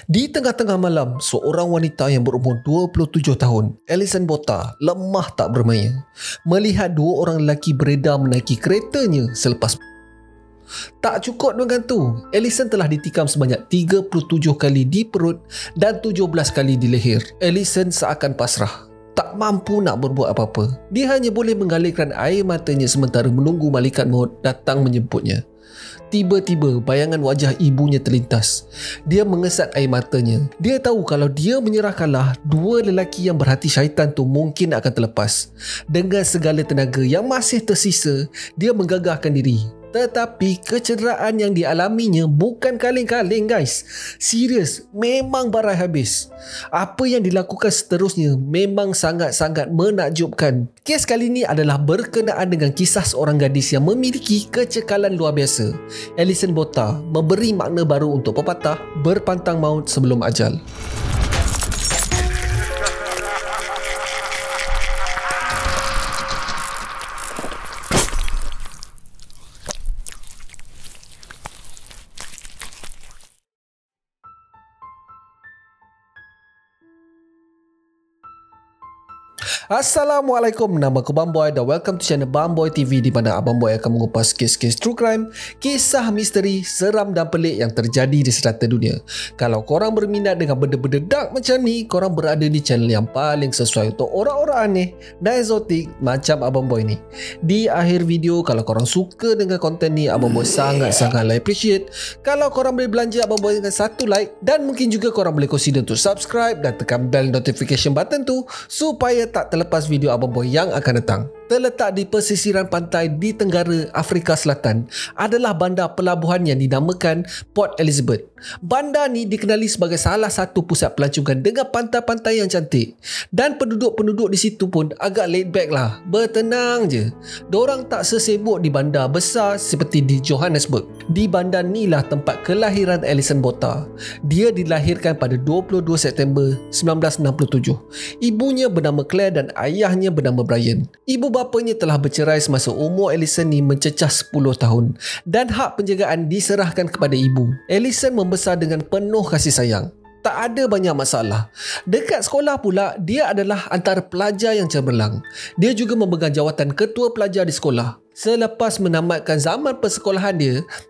Di tengah-tengah malam, seorang wanita yang berumur 27 tahun, Alison Bota, lemah tak bermaya, melihat dua orang lelaki beredar menaiki keretanya selepas. Tak cukup dengan tu, Alison telah ditikam sebanyak 37 kali di perut dan 17 kali di leher. Alison seakan pasrah, tak mampu nak berbuat apa-apa. Dia hanya boleh mengalirkan air matanya sementara menunggu malaikat maut datang menjemputnya. Tiba-tiba bayangan wajah ibunya terlintas. Dia mengesat air matanya. Dia tahu kalau dia menyerah kalah, dua lelaki yang berhati syaitan tu mungkin akan terlepas. Dengan segala tenaga yang masih tersisa, dia menggagahkan diri. Tetapi kecederaan yang dialaminya bukan kaleng-kaleng guys. Serius, memang barai habis. Apa yang dilakukan seterusnya memang sangat-sangat menakjubkan. Kes kali ini adalah berkenaan dengan kisah seorang gadis yang memiliki kecekalan luar biasa. Alison Bota memberi makna baru untuk pepatah berpantang maut sebelum ajal. Assalamualaikum, nama aku Bamboy dan welcome to channel Bamboy TV, di mana Abang Boy akan mengupas kes-kes true crime, kisah misteri, seram dan pelik yang terjadi di serata dunia. Kalau korang berminat dengan benda-benda dark macam ni, korang berada di channel yang paling sesuai untuk orang-orang aneh dan eksotik macam Abang Boy ni. Di akhir video, kalau korang suka dengan konten ni, Abang Boy sangat-sangat appreciate kalau korang boleh belanja Abang Boy dengan satu like, dan mungkin juga korang boleh consider untuk subscribe dan tekan bell notification button tu supaya tak terlepas video Abang Boy yang akan datang. Terletak di pesisiran pantai di tenggara Afrika Selatan adalah bandar pelabuhan yang dinamakan Port Elizabeth. Bandar ni dikenali sebagai salah satu pusat pelancongan dengan pantai-pantai yang cantik, dan penduduk-penduduk di situ pun agak laid back lah, bertenang je. Dorang tak sesibuk di bandar besar seperti di Johannesburg. Di bandar ni lah tempat kelahiran Alison Bota. Dia dilahirkan pada 22 September 1967. Ibunya bernama Claire dan ayahnya bernama Brian. Ibu bapanya telah bercerai semasa umur Alison ni mencecah 10 tahun dan hak penjagaan diserahkan kepada ibu. Alison membesar dengan penuh kasih sayang. Tak ada banyak masalah. Dekat sekolah pula, dia adalah antara pelajar yang cemerlang. Dia juga memegang jawatan ketua pelajar di sekolah. Selepas menamatkan zaman persekolahan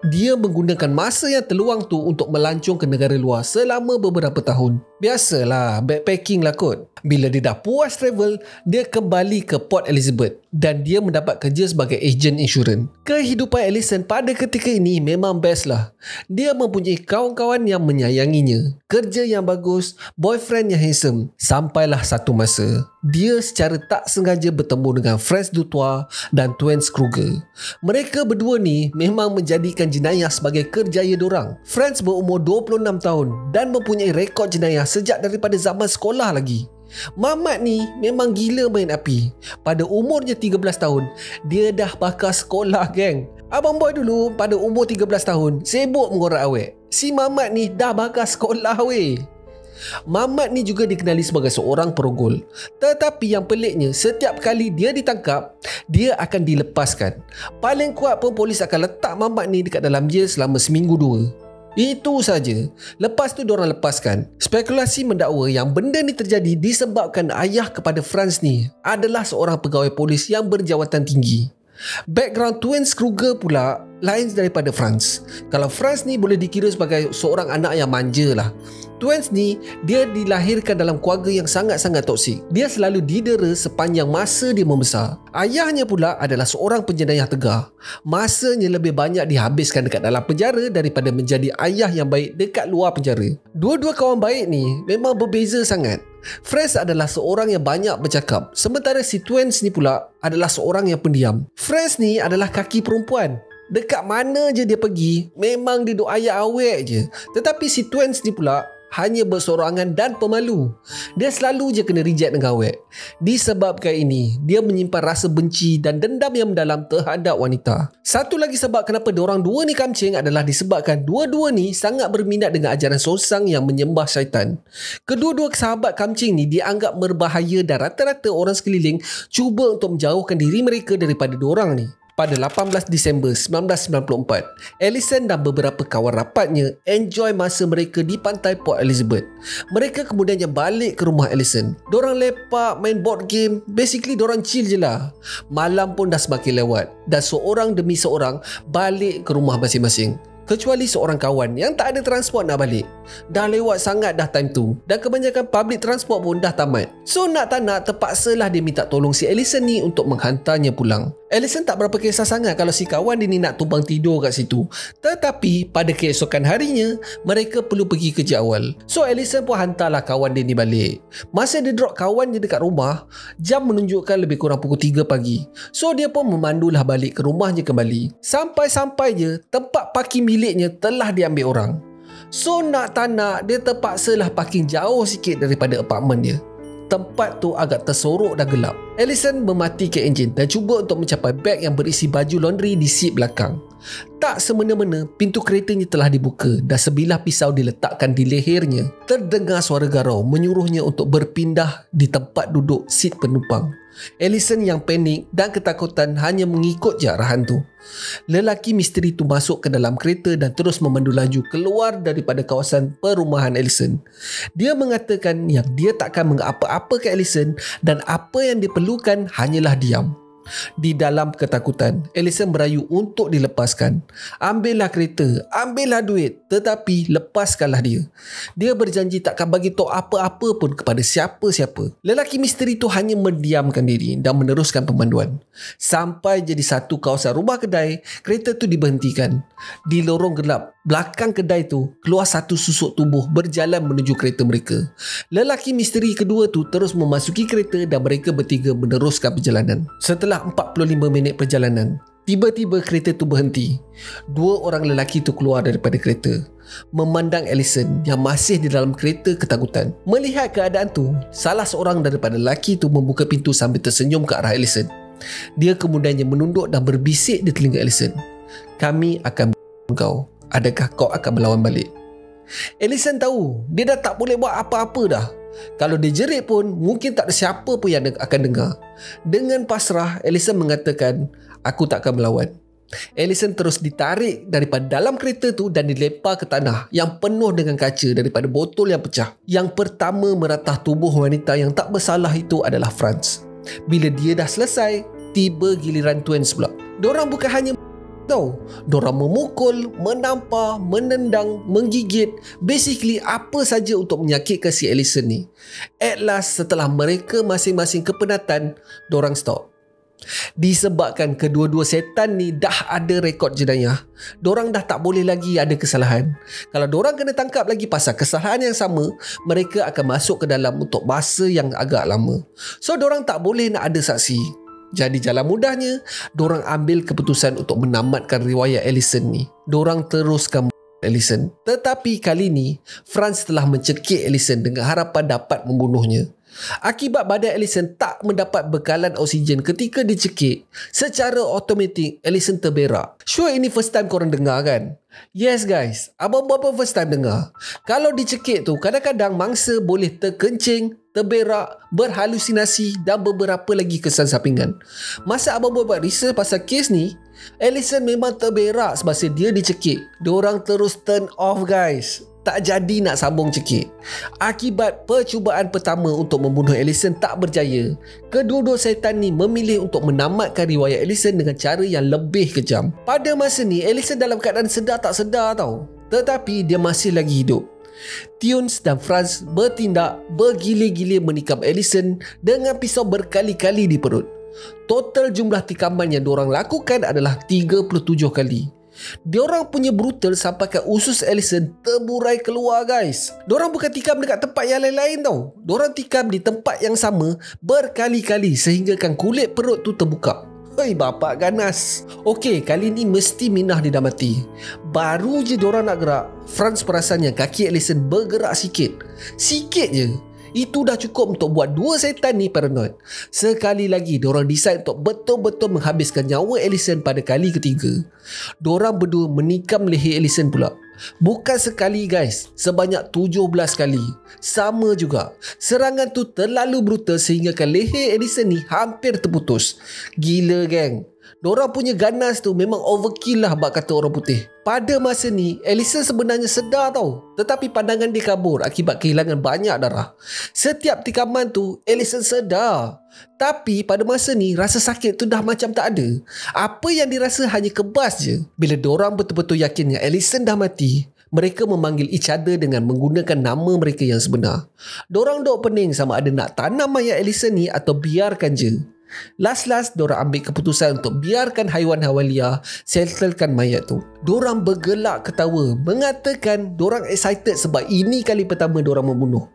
dia menggunakan masa yang terluang tu untuk melancong ke negara luar selama beberapa tahun. Biasalah, backpacking lah kot. Bila dia dah puas travel, dia kembali ke Port Elizabeth dan dia mendapat kerja sebagai ejen insurans. Kehidupan Alison pada ketika ini memang best lah. Dia mempunyai kawan-kawan yang menyayanginya, kerja yang bagus, boyfriend yang handsome. Sampailah satu masa, dia secara tak sengaja bertemu dengan Franz Dutoit dan Twins Kruger. Mereka berdua ni memang menjadikan jenayah sebagai kerjaya dorang. Franz berumur 26 tahun dan mempunyai rekod jenayah sejak daripada zaman sekolah lagi. Mamat ni memang gila main api. Pada umurnya 13 tahun, dia dah bakar sekolah geng. Abang Boy dulu pada umur 13 tahun sibuk mengorak awet. Si Mamat ni dah bakar sekolah weh. Mamat ni juga dikenali sebagai seorang perogol. Tetapi yang peliknya, setiap kali dia ditangkap, dia akan dilepaskan. Paling kuat pun polis akan letak Mamat ni dekat dalam jail selama seminggu dua. Itu saja. Lepas tu diorang lepaskan. Spekulasi mendakwa yang benda ni terjadi disebabkan ayah kepada Franz ni adalah seorang pegawai polis yang berjawatan tinggi. Background Twins Kruger pula lain daripada Franz. Kalau Franz ni boleh dikira sebagai seorang anak yang manja lah. Twins ni, dia dilahirkan dalam keluarga yang sangat-sangat toksik. Dia selalu didera sepanjang masa dia membesar. Ayahnya pula adalah seorang penjenayah tegar. Masanya lebih banyak dihabiskan dekat dalam penjara daripada menjadi ayah yang baik dekat luar penjara. Dua-dua kawan baik ni memang berbeza sangat. Franz adalah seorang yang banyak bercakap, sementara si Twins ni pula adalah seorang yang pendiam. Franz ni adalah kaki perempuan. Dekat mana je dia pergi, memang dia duk ayak awek je. Tetapi si Twins ni pula hanya bersorangan dan pemalu. Dia selalu je kena reject dengan awek. Disebabkan ini, dia menyimpan rasa benci dan dendam yang mendalam terhadap wanita. Satu lagi sebab kenapa diorang dua ni kamcing adalah disebabkan dua-dua ni sangat berminat dengan ajaran sosang yang menyembah syaitan. Kedua-dua sahabat kamcing ni dianggap berbahaya dan rata-rata orang sekeliling cuba untuk menjauhkan diri mereka daripada diorang ni. Pada 18 Disember 1994, Ellison dan beberapa kawan rapatnya enjoy masa mereka di pantai Port Elizabeth. Mereka kemudiannya balik ke rumah Ellison. Dorang lepak, main board game, basically dorang chill je lah. Malam pun dah semakin lewat dan seorang demi seorang balik ke rumah masing-masing. Kecuali seorang kawan yang tak ada transport nak balik. Dah lewat sangat dah time tu dan kebanyakan public transport pun dah tamat. So nak tak nak terpaksalah dia minta tolong si Ellison ni untuk menghantarnya pulang. Ellison tak berapa kisah sangat kalau si kawan dia ni nak tumpang tidur kat situ. Tetapi pada keesokan harinya, mereka perlu pergi kerja awal. So Ellison pun hantarlah kawan dia ni balik. Masa dia drop kawan dia dekat rumah, jam menunjukkan lebih kurang pukul 3 pagi. So dia pun memandulah balik ke rumahnya kembali. Sampai-sampai je tempat parking miliknya telah diambil orang. So nak tak nak, dia terpaksalah parking jauh sikit daripada apartmen dia. Tempat tu agak tersorok dan gelap. Ellison mematikan enjin dan cuba untuk mencapai beg yang berisi baju laundry di seat belakang. Tak semena-mena, pintu keretanya telah dibuka dan sebilah pisau diletakkan di lehernya. Terdengar suara garau menyuruhnya untuk berpindah di tempat duduk seat penumpang. Ellison yang panik dan ketakutan hanya mengikut je arahan tu. Lelaki misteri tu masuk ke dalam kereta dan terus memandu laju keluar daripada kawasan perumahan Ellison. Dia mengatakan yang dia takkan mengapa-apa ke Ellison dan apa yang diperlukan hanyalah diam. Di dalam ketakutan, Ellison merayu untuk dilepaskan. Ambillah kereta, ambillah duit, tetapi lepaskanlah dia. Dia berjanji takkan bagi tahu apa-apa pun kepada siapa-siapa. Lelaki misteri itu hanya mendiamkan diri dan meneruskan pemanduan. Sampai jadi satu kawasan rumah kedai, kereta tu diberhentikan. Di lorong gelap belakang kedai tu, keluar satu susuk tubuh berjalan menuju kereta mereka. Lelaki misteri kedua tu terus memasuki kereta dan mereka bertiga meneruskan perjalanan. Setelah 45 minit perjalanan, tiba-tiba kereta tu berhenti. Dua orang lelaki tu keluar daripada kereta, memandang Ellison yang masih di dalam kereta ketakutan. Melihat keadaan tu, salah seorang daripada lelaki tu membuka pintu sambil tersenyum ke arah Ellison. Dia kemudiannya menunduk dan berbisik di telinga Ellison, "Kami akan kau. Adakah kau akan melawan balik?" Ellison tahu dia dah tak boleh buat apa-apa dah. Kalau dia jerit pun mungkin tak ada siapa pun yang akan dengar. Dengan pasrah, Ellison mengatakan, "Aku tak akan melawan." Ellison terus ditarik daripada dalam kereta tu dan dilempar ke tanah yang penuh dengan kaca daripada botol yang pecah. Yang pertama meratah tubuh wanita yang tak bersalah itu adalah Franz. Bila dia dah selesai, tiba giliran Twins pula. Dorang bukan hanya dorang memukul, menampar, menendang, menggigit, basically apa saja untuk menyakitkan si Ellison ni. At last, setelah mereka masing-masing kepenatan, dorang stop. Disebabkan kedua-dua setan ni dah ada rekod jenayah, dorang dah tak boleh lagi ada kesalahan. Kalau dorang kena tangkap lagi pasal kesalahan yang sama, mereka akan masuk ke dalam untuk masa yang agak lama. So dorang tak boleh nak ada saksi. Jadi jalan mudahnya, dorang ambil keputusan untuk menamatkan riwayat Ellison ni. Dorang teruskan Ellison. Tetapi kali ni, Franz telah mencekik Ellison dengan harapan dapat membunuhnya. Akibat badan Ellison tak mendapat bekalan oksigen ketika dicekik, secara automatik Ellison terberak. Sure ini first time korang dengar kan? Yes guys, abang-abang pun first time dengar. Kalau dicekik tu, kadang-kadang mangsa boleh terkencing, terberak, berhalusinasi dan beberapa lagi kesan sampingan. Masa abang buat research pasal kes ni, Ellison memang terberak semasa dia dicekik. Diorang terus turn off guys. Tak jadi nak sambung cekik. Akibat percubaan pertama untuk membunuh Ellison tak berjaya, kedua-dua setan ni memilih untuk menamatkan riwayat Ellison dengan cara yang lebih kejam. Pada masa ni, Ellison dalam keadaan sedar tak sedar tau. Tetapi dia masih lagi hidup. Tunes dan Franz bertindak bergila-gila menikam Ellison dengan pisau berkali-kali di perut. Total jumlah tikaman yang diorang lakukan adalah 37 kali. Diorang punya brutal sampaikan usus Ellison terburai keluar guys. Diorang bukan tikam dekat tempat yang lain-lain tau. Diorang tikam di tempat yang sama berkali-kali sehinggakan kulit perut tu terbuka. Hei bapak ganas. Okey, kali ni mesti Minah dia dah mati. Baru je diorang nak gerak, Franz perasan yang kaki Ellison bergerak sikit. Sikit je. Itu dah cukup untuk buat dua setan ni paranoid. Sekali lagi, diorang decide untuk betul-betul menghabiskan nyawa Ellison pada kali ketiga. Diorang berdua menikam leher Ellison pula. Bukan sekali guys, sebanyak 17 kali. Sama juga, serangan tu terlalu brutal sehingga leher Ellison ni hampir terputus. Gila geng. Dorang punya ganas tu memang overkill lah bak kata orang putih. Pada masa ni, Allison sebenarnya sedar tau. Tetapi pandangan dia kabur akibat kehilangan banyak darah. Setiap tikaman tu, Allison sedar. Tapi pada masa ni, rasa sakit tu dah macam tak ada. Apa yang dirasa hanya kebas je. Bila dorang betul-betul yakin yang Allison dah mati, mereka memanggil each other dengan menggunakan nama mereka yang sebenar. Dorang dok pening sama ada nak tanam mayat Allison ni atau biarkan je. Last dorang ambil keputusan untuk biarkan haiwan-haiwan liar settlekan mayat tu. Dorang bergelak ketawa, mengatakan dorang excited sebab ini kali pertama dorang membunuh.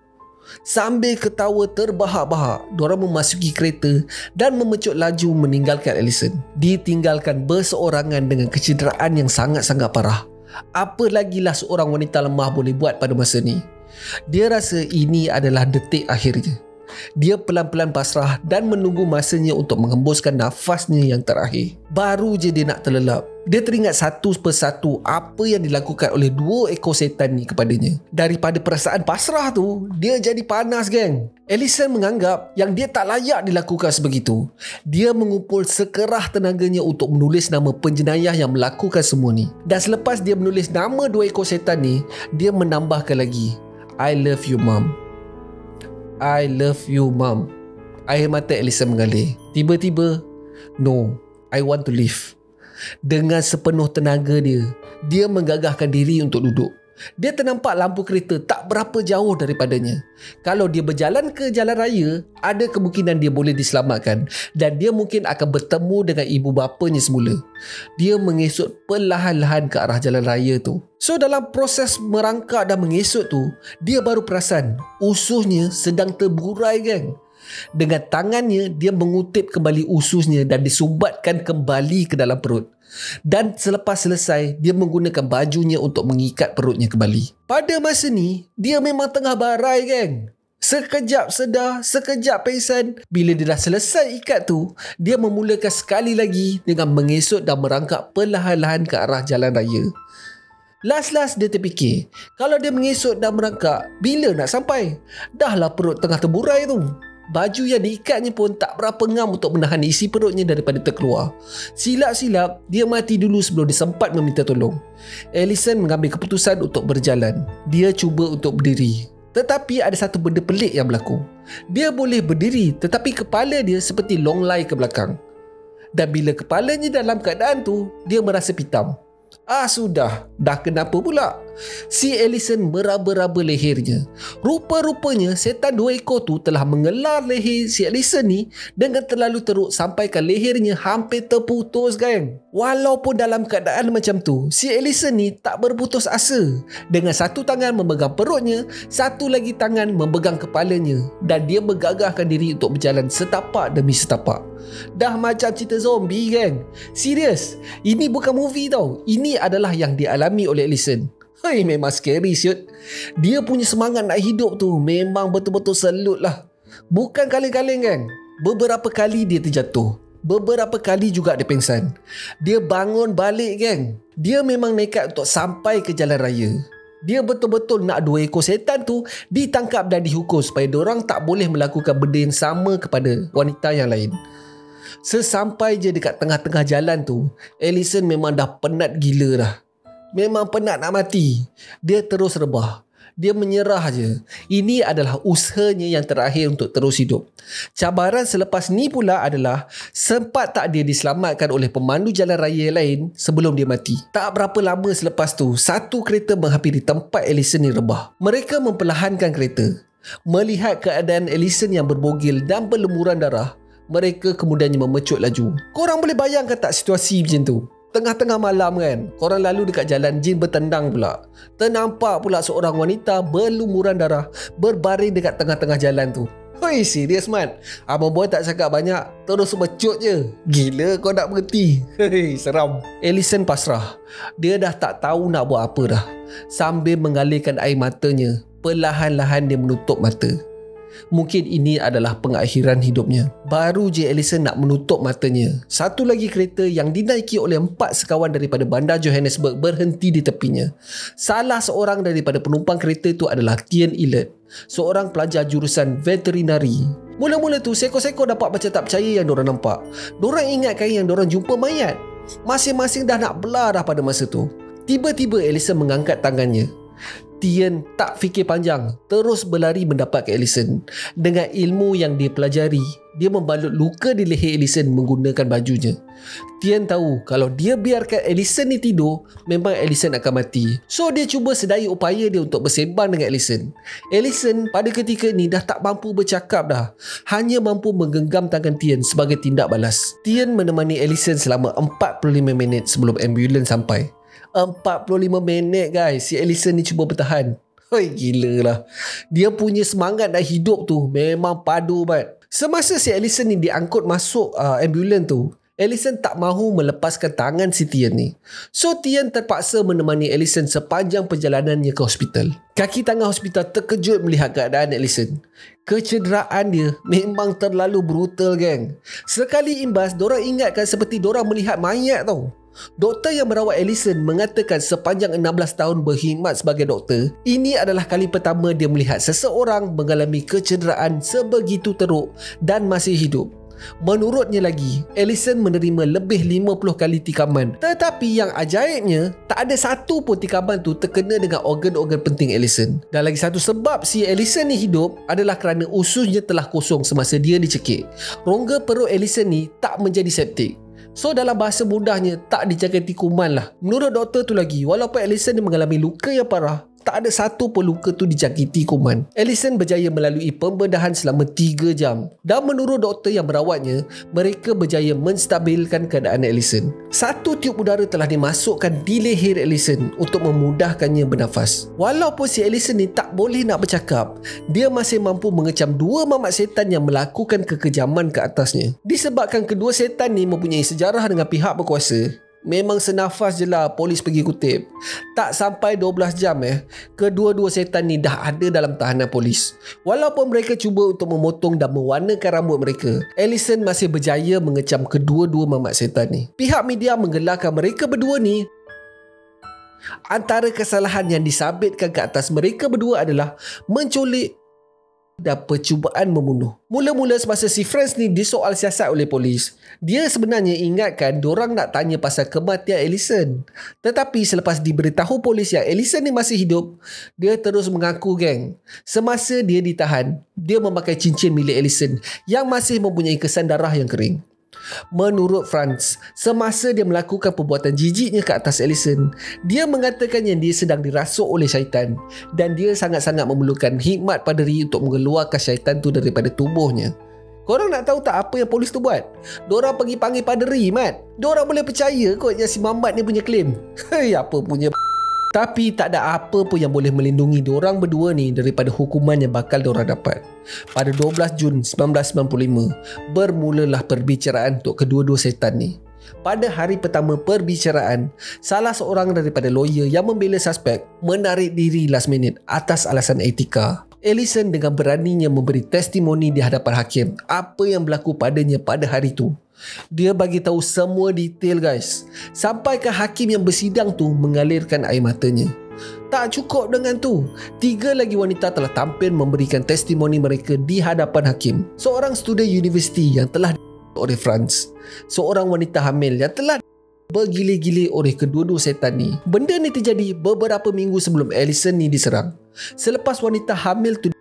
Sambil ketawa terbahak-bahak, dorang memasuki kereta dan memecut laju meninggalkan Allison. Ditinggalkan berseorangan dengan kecederaan yang sangat-sangat parah. Apa lagilah seorang wanita lemah boleh buat pada masa ni? Dia rasa ini adalah detik akhirnya. Dia pelan-pelan pasrah dan menunggu masanya untuk menghembuskan nafasnya yang terakhir. Baru je dia nak terlelap, dia teringat satu persatu apa yang dilakukan oleh 2 ekor setan ni kepadanya. Daripada perasaan pasrah tu, dia jadi panas geng. Allison menganggap yang dia tak layak dilakukan sebegitu. Dia mengumpul sekerah tenaganya untuk menulis nama penjenayah yang melakukan semua ni. Dan selepas dia menulis nama 2 ekor setan ni, dia menambahkan lagi, I love you mom. I love you mom. Air mata Allison mengalir. Tiba-tiba, no, I want to live. Dengan sepenuh tenaga dia menggagahkan diri untuk duduk. Dia ternampak lampu kereta tak berapa jauh daripadanya. Kalau dia berjalan ke jalan raya, ada kemungkinan dia boleh diselamatkan dan dia mungkin akan bertemu dengan ibu bapanya semula. Dia mengesot perlahan-lahan ke arah jalan raya tu. So dalam proses merangkak dan mengesot tu, dia baru perasan ususnya sedang terburai geng. Dengan tangannya, dia mengutip kembali ususnya dan disumbatkan kembali ke dalam perut. Dan selepas selesai, dia menggunakan bajunya untuk mengikat perutnya kembali. Pada masa ni, dia memang tengah barai geng. Sekejap sedar, sekejap pengsan. Bila dia dah selesai ikat tu, dia memulakan sekali lagi dengan mengesot dan merangkak perlahan-lahan ke arah jalan raya. Last dia terfikir, kalau dia mengesot dan merangkak, bila nak sampai? Dahlah perut tengah terburai tu. Baju yang diikatnya pun tak berapa ngam untuk menahan isi perutnya daripada terkeluar. Silap-silap, dia mati dulu sebelum dia sempat meminta tolong. Allison mengambil keputusan untuk berjalan. Dia cuba untuk berdiri. Tetapi ada satu benda pelik yang berlaku. Dia boleh berdiri tetapi kepala dia seperti longlai ke belakang. Dan bila kepalanya dalam keadaan tu, dia merasa pitam. Sudah. Dah kenapa pula? Si Allison meraba-raba lehernya. Rupa-rupanya setan 2 ekor tu telah mengelar leher si Allison ni dengan terlalu teruk sampaikan lehernya hampir terputus geng. Walaupun dalam keadaan macam tu, si Allison ni tak berputus asa. Dengan satu tangan memegang perutnya, satu lagi tangan memegang kepalanya dan dia menggagahkan diri untuk berjalan setapak demi setapak. Dah macam cerita zombie geng. Serius, ini bukan movie tau. Ini adalah yang dialami oleh Allison. Memang scary siut. Dia punya semangat nak hidup tu memang betul-betul selut lah. Bukan kaleng-kaleng kan. Beberapa kali dia terjatuh. Beberapa kali juga dia pengsan. Dia bangun balik geng. Dia memang nekat untuk sampai ke jalan raya. Dia betul-betul nak 2 ekor setan tu ditangkap dan dihukum supaya diorang tak boleh melakukan benda yang sama kepada wanita yang lain. Sesampai je dekat tengah-tengah jalan tu, Allison memang dah penat gila dah. Memang penat nak mati. Dia terus rebah. Dia menyerah je. Ini adalah usahanya yang terakhir untuk terus hidup. Cabaran selepas ni pula adalah sempat tak dia diselamatkan oleh pemandu jalan raya lain sebelum dia mati. Tak berapa lama selepas tu, satu kereta menghampiri tempat Allison ni rebah. Mereka memperlahankan kereta. Melihat keadaan Allison yang berbogil dan berlumuran darah, mereka kemudiannya memecut laju. Korang boleh bayangkan tak situasi macam tu? Tengah-tengah malam kan, korang lalu dekat jalan, jin bertendang pula. Ternampak pula seorang wanita berlumuran darah berbaring dekat tengah-tengah jalan tu. Hoi, serius man. Abang boy tak cakap banyak, terus mecut je. Gila kau nak berhenti. Hei, seram. Allison pasrah. Dia dah tak tahu nak buat apa dah. Sambil mengalirkan air matanya, perlahan-lahan dia menutup mata. Mungkin ini adalah pengakhiran hidupnya. Baru je Allison nak menutup matanya, satu lagi kereta yang dinaiki oleh 4 sekawan daripada bandar Johannesburg berhenti di tepinya. Salah seorang daripada penumpang kereta itu adalah Tian Illet. seorang pelajar jurusan veterinari. Mula-mula tu seekor-seekor dapat macam tak percaya yang diorang nampak. Diorang ingatkan yang diorang jumpa mayat. Masing-masing dah nak belah dah pada masa tu. Tiba-tiba Allison mengangkat tangannya. Tien tak fikir panjang, terus berlari mendapatkan Allison. Dengan ilmu yang dia pelajari, dia membalut luka di leher Allison menggunakan bajunya. Tien tahu kalau dia biarkan Allison ni tidur, memang Allison akan mati. So dia cuba sedaya upaya dia untuk bersembang dengan Allison. Allison pada ketika ni dah tak mampu bercakap dah, hanya mampu menggenggam tangan Tien sebagai tindak balas. Tien menemani Allison selama 45 minit sebelum ambulans sampai. 45 minit guys, si Allison ni cuba bertahan. Hoi, gila lah. Dia punya semangat nak hidup tu memang padu banget. Semasa si Allison ni diangkut masuk ambulans tu, Allison tak mahu melepaskan tangan si Tien ni. So Tien terpaksa menemani Allison sepanjang perjalanannya ke hospital. Kaki tangan hospital terkejut melihat keadaan Allison. Kecederaan dia memang terlalu brutal geng. Sekali imbas, dorang ingatkan seperti dorang melihat mayat tau. Doktor yang merawat Allison mengatakan sepanjang 16 tahun berkhidmat sebagai doktor, ini adalah kali pertama dia melihat seseorang mengalami kecederaan sebegitu teruk dan masih hidup. Menurutnya lagi, Allison menerima lebih 50 kali tikaman. Tetapi yang ajaibnya, tak ada satu pun tikaman tu terkena dengan organ-organ penting Allison. Dan lagi satu sebab si Allison ni hidup adalah kerana ususnya telah kosong semasa dia dicekik. Rongga perut Allison ni tak menjadi septik. So dalam bahasa mudahnya, tak dijangkiti kuman lah. Menurut doktor tu lagi, walaupun Allison ni mengalami luka yang parah, tak ada satu pun luka tu dijangkiti kuman. Allison berjaya melalui pembedahan selama 3 jam. Dan menurut doktor yang merawatnya, mereka berjaya menstabilkan keadaan Allison. Satu tiub udara telah dimasukkan di leher Allison untuk memudahkannya bernafas. Walaupun si Allison ni tak boleh nak bercakap, dia masih mampu mengecam 2 mamat setan yang melakukan kekejaman ke atasnya. Disebabkan kedua setan ni mempunyai sejarah dengan pihak berkuasa, memang senafas je lah polis pergi kutip. Tak sampai 12 jam kedua-dua setan ni dah ada dalam tahanan polis. Walaupun mereka cuba untuk memotong dan mewarnakan rambut mereka, Allison masih berjaya mengecam kedua-dua mamat setan ni. Pihak media menggelarkan mereka berdua ni. Antara kesalahan yang disabitkan ke atas mereka berdua adalah menculik dan percubaan membunuh. Mula-mula semasa si Franz ni disoal siasat oleh polis, dia sebenarnya ingatkan dorang nak tanya pasal kematian Allison. Tetapi selepas diberitahu polis yang Allison ni masih hidup, dia terus mengaku geng. Semasa dia ditahan, dia memakai cincin milik Allison yang masih mempunyai kesan darah yang kering. Menurut Franz, semasa dia melakukan perbuatan jijiknya ke atas Allison, dia mengatakan yang dia sedang dirasuk oleh syaitan dan dia sangat-sangat memerlukan hikmat paderi untuk mengeluarkan syaitan tu daripada tubuhnya. Korang nak tahu tak apa yang polis tu buat? Diorang pergi panggil paderi, Mat. Diorang boleh percaya kot yang si Mamat ni punya claim. Hei, apa punya Tapi tak ada apa pun yang boleh melindungi diorang berdua ni daripada hukuman yang bakal diorang dapat. Pada 12 Jun 1995, bermulalah perbicaraan untuk kedua-dua setan ni. Pada hari pertama perbicaraan, salah seorang daripada lawyer yang membela suspek menarik diri last minute atas alasan etika. Allison dengan beraninya memberi testimoni di hadapan hakim apa yang berlaku padanya pada hari itu. Dia bagi tahu semua detail guys, sampai ke hakim yang bersidang tu mengalirkan air matanya. Tak cukup dengan tu, 3 lagi wanita telah tampil memberikan testimoni mereka di hadapan hakim. Seorang student universiti yang telah oleh Franz, seorang wanita hamil yang telah bergili-gili oleh kedua-dua setan ni. Benda ni terjadi beberapa minggu sebelum Allison ni diserang. Selepas wanita hamil tu,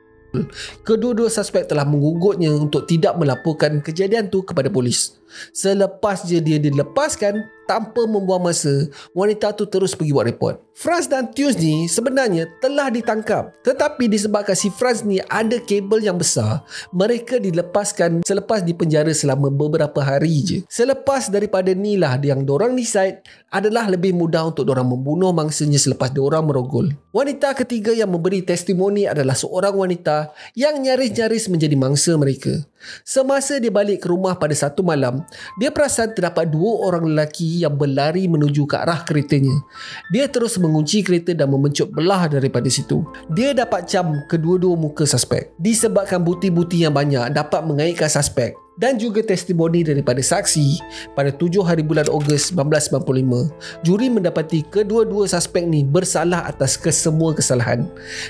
kedua-dua suspek telah menggugutnya untuk tidak melaporkan kejadian tu kepada polis. Selepas je dia dilepaskan tanpa membuang masa, wanita tu terus pergi buat report. Franz dan Tius ni sebenarnya telah ditangkap, tetapi disebabkan si Franz ni ada kabel yang besar, mereka dilepaskan selepas dipenjara selama beberapa hari je. Selepas daripada ni lah yang dorang decide adalah lebih mudah untuk dorang membunuh mangsanya selepas dorang merogol. Wanita ketiga yang memberi testimoni adalah seorang wanita yang nyaris-nyaris menjadi mangsa mereka. Semasa dia balik ke rumah pada satu malam, dia perasan terdapat 2 orang lelaki yang berlari menuju ke arah keretanya. Dia terus mengunci kereta dan memencut belah daripada situ. Dia dapat cam kedua-dua muka suspek. Disebabkan bukti-bukti yang banyak dapat mengaitkan suspek, dan juga testimoni daripada saksi. Pada 7 hari bulan Ogos 1995, juri mendapati kedua-dua suspek ni bersalah atas kesemua kesalahan.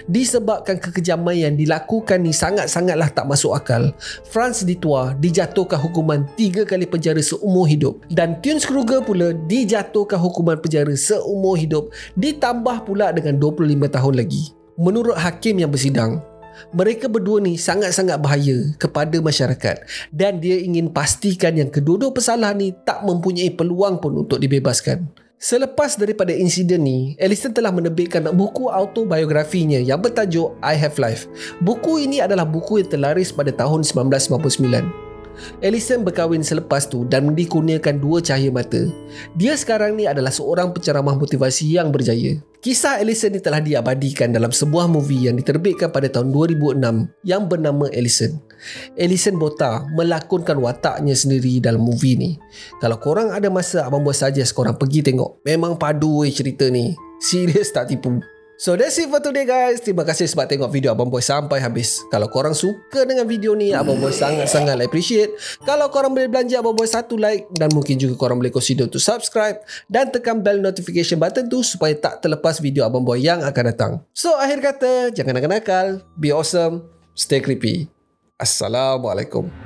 Disebabkan kekejaman yang dilakukan ni sangat-sangatlah tak masuk akal, Franz Detour dijatuhkan hukuman 3 kali penjara seumur hidup dan Tunes Kruger pula dijatuhkan hukuman penjara seumur hidup ditambah pula dengan 25 tahun lagi. Menurut hakim yang bersidang, mereka berdua ni sangat-sangat bahaya kepada masyarakat dan dia ingin pastikan yang kedua-dua pesalah ni tak mempunyai peluang pun untuk dibebaskan. Selepas daripada insiden ni, Ellison telah menerbitkan buku autobiografinya yang bertajuk I Have Life. Buku ini adalah buku yang terlaris pada tahun 1999. Ellison berkahwin selepas tu dan dikurniakan 2 cahaya mata. Dia sekarang ni adalah seorang penceramah motivasi yang berjaya. Kisah Ellison ni telah diabadikan dalam sebuah movie yang diterbitkan pada tahun 2006 yang bernama Ellison. Ellison Bota melakonkan wataknya sendiri dalam movie ni. Kalau korang ada masa, Abang Boy suggest korang pergi tengok. Memang padu cerita ni. Serius tak tipu. So that's it for today guys. Terima kasih sebab tengok video Abang Boy sampai habis. Kalau korang suka dengan video ni, Abang Boy sangat-sangat appreciate kalau korang boleh belanja Abang Boy 1 like, dan mungkin juga korang boleh consider untuk subscribe dan tekan bell notification button tu supaya tak terlepas video Abang Boy yang akan datang. So akhir kata, jangan nakal-nakal, be awesome, stay creepy. Assalamualaikum.